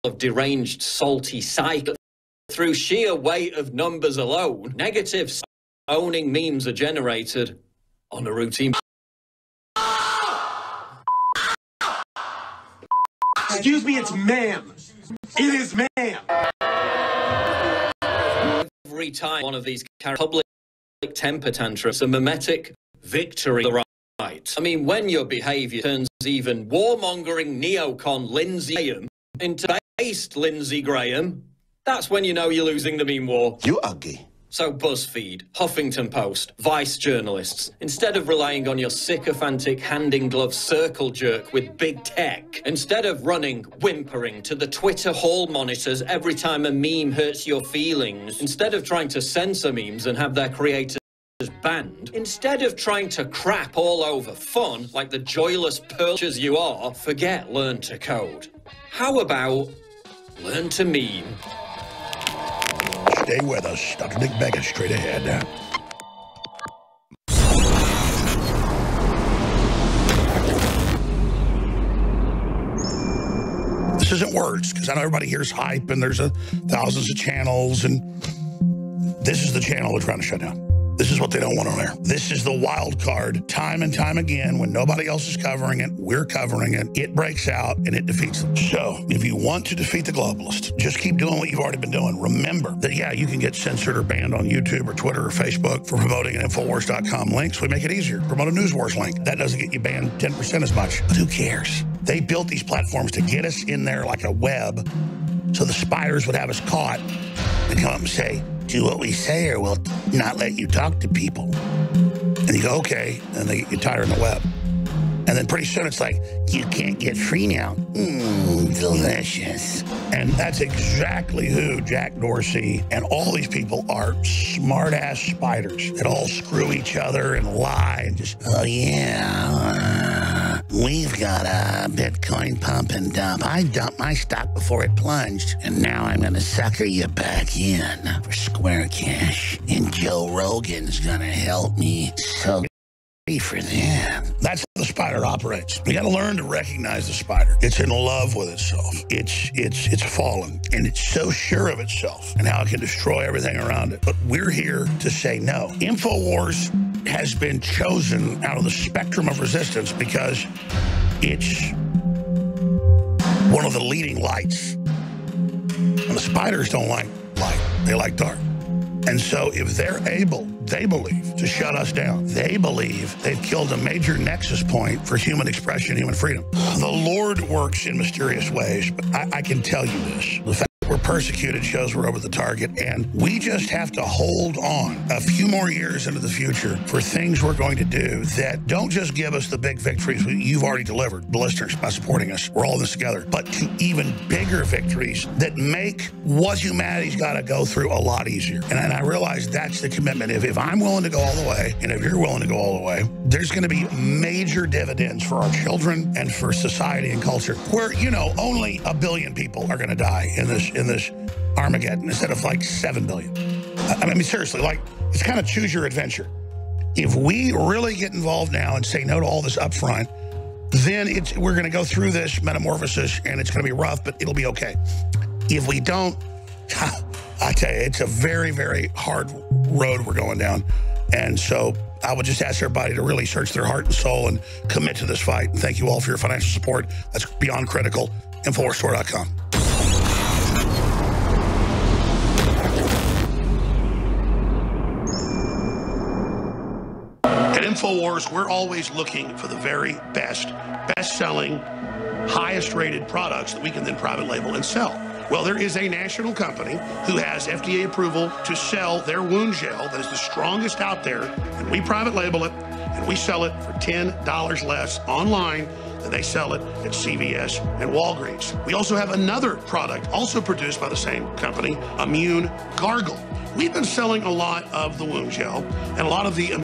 of deranged, salty cycle. Through sheer weight of numbers alone, negative owning memes are generated on a routine. Excuse me, it's ma'am. It is ma'am. Every time one of these public temper tantrums, a mimetic victory the right. I mean, when your behaviour turns even warmongering neocon Lindsey Graham into based Lindsey Graham, that's when you know you're losing the meme war. You ugly. So BuzzFeed, Huffington Post, Vice journalists, instead of relying on your sycophantic hand-in-glove circle jerk with big tech, instead of running, whimpering to the Twitter hall monitors every time a meme hurts your feelings, instead of trying to censor memes and have their creators banned, instead of trying to crap all over fun like the joyless perchers you are, forget learn to code. How about learn to meme? Stay with us. Dr. Nick Beckett, straight ahead. This isn't words, because I know everybody hears hype and there's thousands of channels, and this is the channel we're trying to shut down. This is what they don't want on there. This is the wild card. Time and time again, when nobody else is covering it, we're covering it. It breaks out and it defeats them. So if you want to defeat the globalists, just keep doing what you've already been doing. Remember that, yeah, you can get censored or banned on YouTube or Twitter or Facebook for promoting an Infowars.com link. So we make it easier. Promote a News Wars link. That doesn't get you banned 10% as much. But who cares? They built these platforms to get us in there like a web so the spiders would have us caught and come up and say, do what we say or we'll not let you talk to people. And you go, okay, and they get you tired in the web. And then pretty soon it's like, you can't get free now. Delicious. And that's exactly who Jack Dorsey and all these people are, smart-ass spiders that all screw each other and lie and just, oh yeah, we've got a Bitcoin pump and dump. I dumped my stock before it plunged, and now I'm going to sucker you back in for square cash. And Joe Rogan's going to help me. So for them. That's how the spider operates. You got to learn to recognize the spider. It's in love with itself. It's fallen, and it's so sure of itself and how it can destroy everything around it. But we're here to say no. Infowars has been chosen out of the spectrum of resistance because it's one of the leading lights. And the spiders don't like light. They like dark. And so if they're able, they believe, to shut us down, they believe they've killed a major nexus point for human expression, human freedom. The Lord works in mysterious ways, but I can tell you this. The fact that we're persecuted shows we're over the target, and we just have to hold on a few more years into the future for things we're going to do that don't just give us the big victories you've already delivered, the listeners, by supporting us. We're all in this together. But to even bigger victories that make what humanity's got to go through a lot easier. And I realize that's the commitment. If I'm willing to go all the way, and if you're willing to go all the way, there's going to be major dividends for our children and for society and culture, where, you know, only 1 billion people are going to die in this Armageddon instead of like 7 billion. I mean, seriously, like, it's kind of choose your adventure. If we really get involved now and say no to all this up front, then we're going to go through this metamorphosis, and it's going to be rough, but it'll be okay. If we don't, I tell you, it's a very, very hard road we're going down. And so I would just ask everybody to really search their heart and soul and commit to this fight. And thank you all for your financial support. That's beyond critical. InfoWarsStore.com. At InfoWars, we're always looking for the very best-selling, highest-rated products that we can then private label and sell. Well, there is a national company who has FDA approval to sell their wound gel that is the strongest out there, and we private label it, and we sell it for $10 less online than they sell it at CVS and Walgreens. We also have another product, also produced by the same company, Immune Gargle. We've been selling a lot of the wound gel and a lot of the